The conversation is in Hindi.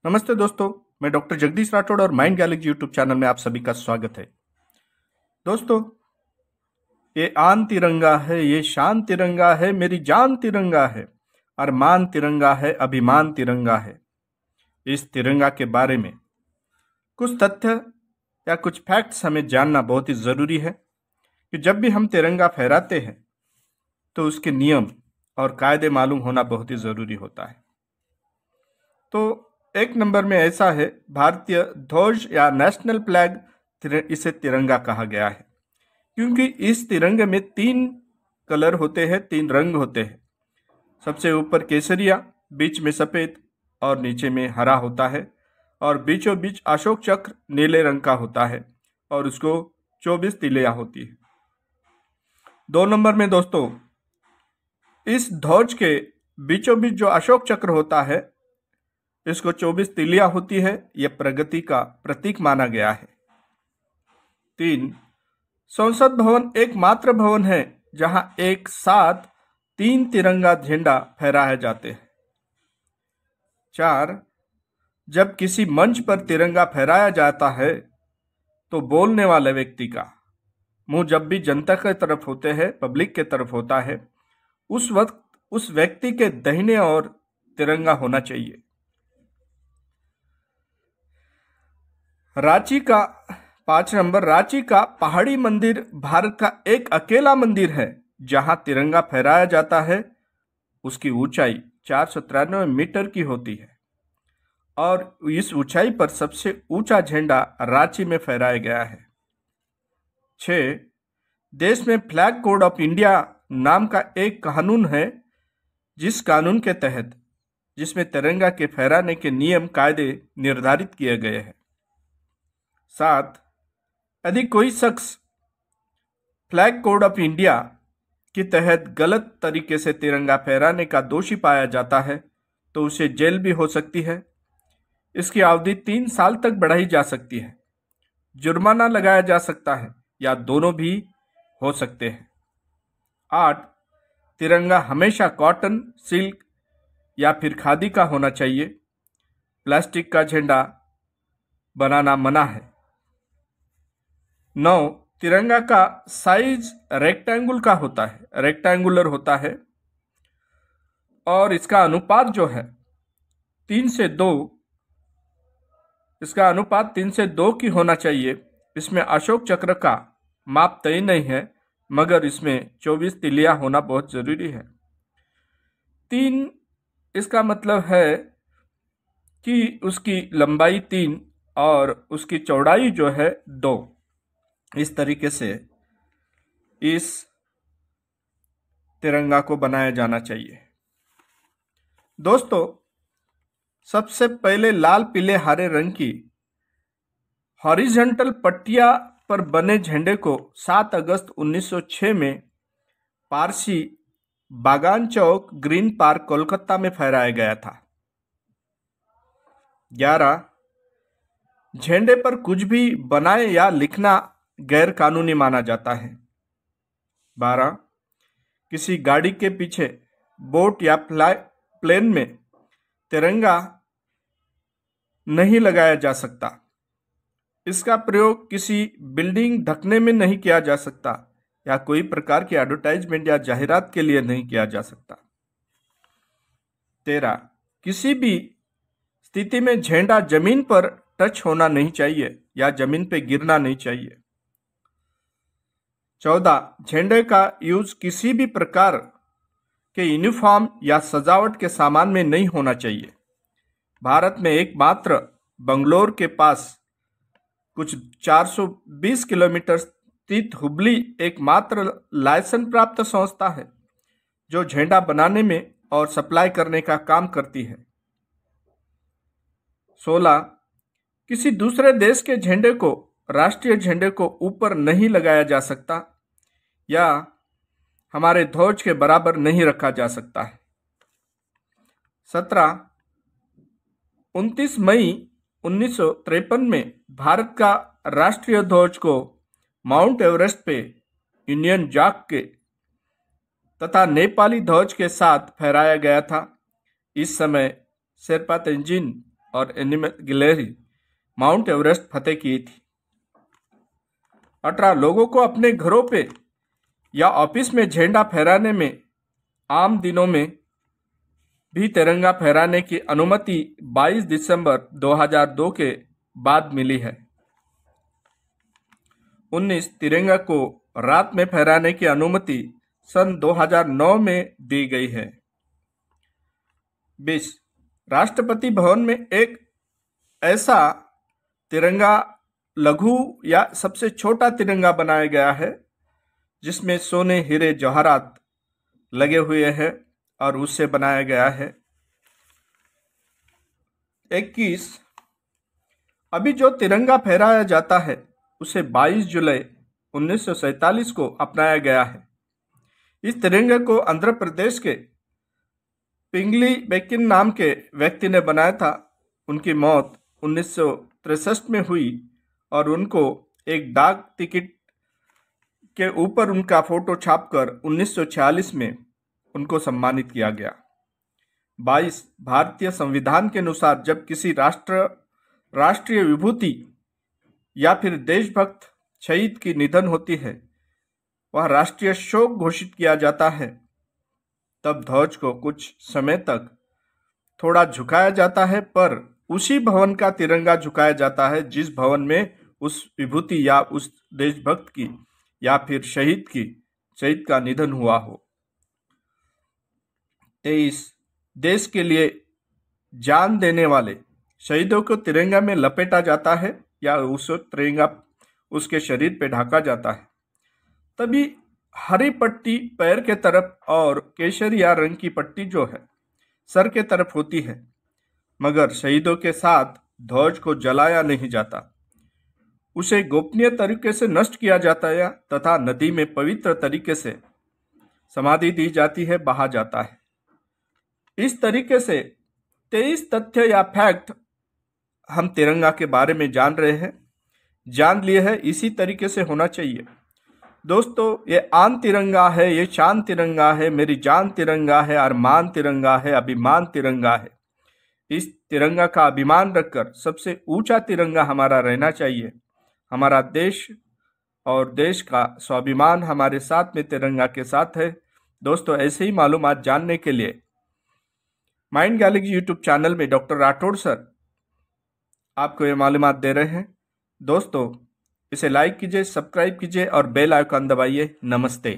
नमस्ते दोस्तों, मैं डॉक्टर जगदीश राठौड़ और माइंड गैलेक्सी यूट्यूब चैनल में आप सभी का स्वागत है। दोस्तों, ये आन तिरंगा है, ये शान तिरंगा है, मेरी जान तिरंगा है, अरमान तिरंगा है, अभिमान तिरंगा है। इस तिरंगा के बारे में कुछ तथ्य या कुछ फैक्ट्स हमें जानना बहुत ही ज़रूरी है कि जब भी हम तिरंगा फहराते हैं तो उसके नियम और कायदे मालूम होना बहुत ही ज़रूरी होता है। तो एक नंबर में ऐसा है, भारतीय ध्वज या नेशनल फ्लैग, इसे तिरंगा कहा गया है क्योंकि इस तिरंगे में 3 कलर होते हैं, 3 रंग होते हैं। सबसे ऊपर केसरिया, बीच में सफ़ेद और नीचे में हरा होता है, और बीचों बीच अशोक चक्र नीले रंग का होता है और उसको 24 तिलियां होती है। 2 नंबर में दोस्तों, इस ध्वज के बीचों बीच जो अशोक चक्र होता है, इसको 24 तिलियां होती है। यह प्रगति का प्रतीक माना गया है। 3, संसद भवन एकमात्र भवन है जहां एक साथ 3 तिरंगा झंडा फहराए जाते हैं। 4, जब किसी मंच पर तिरंगा फहराया जाता है तो बोलने वाले व्यक्ति का मुंह जब भी जनता की तरफ होते हैं, पब्लिक की तरफ होता है, उस वक्त उस व्यक्ति के दाहिने ओर तिरंगा होना चाहिए। रांची का 5 नंबर, रांची का पहाड़ी मंदिर भारत का एक अकेला मंदिर है जहां तिरंगा फहराया जाता है। उसकी ऊंचाई 493 मीटर की होती है और इस ऊंचाई पर सबसे ऊंचा झंडा रांची में फहराया गया है। 6, देश में फ्लैग कोड ऑफ इंडिया नाम का एक कानून है, जिस कानून के तहत जिसमें तिरंगा के फहराने के नियम कायदे निर्धारित किए गए हैं। 7, यदि कोई शख्स फ्लैग कोड ऑफ इंडिया के तहत गलत तरीके से तिरंगा फहराने का दोषी पाया जाता है तो उसे जेल भी हो सकती है। इसकी अवधि 3 साल तक बढ़ाई जा सकती है, जुर्माना लगाया जा सकता है या दोनों भी हो सकते हैं। 8, तिरंगा हमेशा कॉटन, सिल्क या फिर खादी का होना चाहिए। प्लास्टिक का झंडा बनाना मना है। 9, तिरंगा का साइज रेक्टेंगुलर होता है और इसका अनुपात जो है 3 से 2, इसका अनुपात 3 से 2 की होना चाहिए। इसमें अशोक चक्र का माप तय नहीं है, मगर इसमें 24 तिलियां होना बहुत जरूरी है। 3, इसका मतलब है कि उसकी लंबाई 3 और उसकी चौड़ाई जो है 2। इस तरीके से इस तिरंगा को बनाया जाना चाहिए। दोस्तों, सबसे पहले लाल, पीले, हरे रंग की हॉरिजॉन्टल पट्टिया पर बने झंडे को 7 अगस्त 1906 में पारसी बागान चौक, ग्रीन पार्क, कोलकाता में फहराया गया था। 11, झंडे पर कुछ भी बनाए या लिखना गैर कानूनी माना जाता है। 12, किसी गाड़ी के पीछे, बोट या प्लेन में तिरंगा नहीं लगाया जा सकता। इसका प्रयोग किसी बिल्डिंग ढकने में नहीं किया जा सकता या कोई प्रकार की एडवर्टाइजमेंट या जाहिरात के लिए नहीं किया जा सकता। 13, किसी भी स्थिति में झंडा जमीन पर टच होना नहीं चाहिए या जमीन पे गिरना नहीं चाहिए। 14, झंडे का यूज किसी भी प्रकार के यूनिफॉर्म या सजावट के सामान में नहीं होना चाहिए। भारत में एकमात्र बंगलोर के पास कुछ 420 किलोमीटर स्थित हुबली एकमात्र लाइसेंस प्राप्त संस्था है जो झंडा बनाने में और सप्लाई करने का काम करती है। 16, किसी दूसरे देश के झंडे को राष्ट्रीय झंडे को ऊपर नहीं लगाया जा सकता या हमारे ध्वज के बराबर नहीं रखा जा सकता है। 17, 29 मई 1953 में भारत का राष्ट्रीय ध्वज को माउंट एवरेस्ट पे यूनियन जैक के तथा नेपाली ध्वज के साथ फहराया गया था। इस समय शेरपा तेंजिन और एनिमल गिलेरी माउंट एवरेस्ट फतेह की थी। 18 लोगों को अपने घरों पे या ऑफिस में झंडा फहराने में, आम दिनों में भी तिरंगा फहराने की अनुमति 22 दिसंबर 2002 के बाद मिली है। 19 तिरंगा को रात में फहराने की अनुमति सन 2009 में दी गई है। 20 राष्ट्रपति भवन में एक ऐसा तिरंगा लघु या सबसे छोटा तिरंगा बनाया गया है जिसमें सोने, हीरे, जवाहरात लगे हुए हैं और उससे बनाया गया है। 21 अभी जो तिरंगा फहराया जाता है उसे 22 जुलाई 1947 को अपनाया गया है। इस तिरंगे को आंध्र प्रदेश के पिंगली बेकिन नाम के व्यक्ति ने बनाया था। उनकी मौत 1963 में हुई और उनको एक डाक टिकट के ऊपर उनका फोटो छापकर 1946 में उनको सम्मानित किया गया। 22 भारतीय संविधान के अनुसार जब किसी राष्ट्रीय विभूति या फिर देशभक्त शहीद की निधन होती है, वह राष्ट्रीय शोक घोषित किया जाता है, तब ध्वज को कुछ समय तक थोड़ा झुकाया जाता है, पर उसी भवन का तिरंगा झुकाया जाता है जिस भवन में उस विभूति या उस देशभक्त की या फिर शहीद का निधन हुआ हो। 23 देश के लिए जान देने वाले शहीदों को तिरंगा में लपेटा जाता है या उस तिरंगा उसके शरीर पे ढका जाता है। तभी हरी पट्टी पैर के तरफ और केसरिया रंग की पट्टी जो है सर के तरफ होती है, मगर शहीदों के साथ ध्वज को जलाया नहीं जाता। उसे गोपनीय तरीके से नष्ट किया जाता है तथा नदी में पवित्र तरीके से समाधि दी जाती है, बहा जाता है। इस तरीके से 23 तथ्य या फैक्ट हम तिरंगा के बारे में जान लिए हैं। इसी तरीके से होना चाहिए। दोस्तों, ये आन तिरंगा है, ये शान तिरंगा है, मेरी जान तिरंगा है, अरमान तिरंगा है, अभिमान तिरंगा है। इस तिरंगा का अभिमान रखकर सबसे ऊंचा तिरंगा हमारा रहना चाहिए। हमारा देश और देश का स्वाभिमान हमारे साथ में तिरंगा के साथ है। दोस्तों, ऐसे ही मालूमात जानने के लिए माइंड गैलेक्सी यूट्यूब चैनल में डॉक्टर राठौड़ सर आपको ये मालूमात दे रहे हैं। दोस्तों, इसे लाइक कीजिए, सब्सक्राइब कीजिए और बेल आइकन दबाइए। नमस्ते।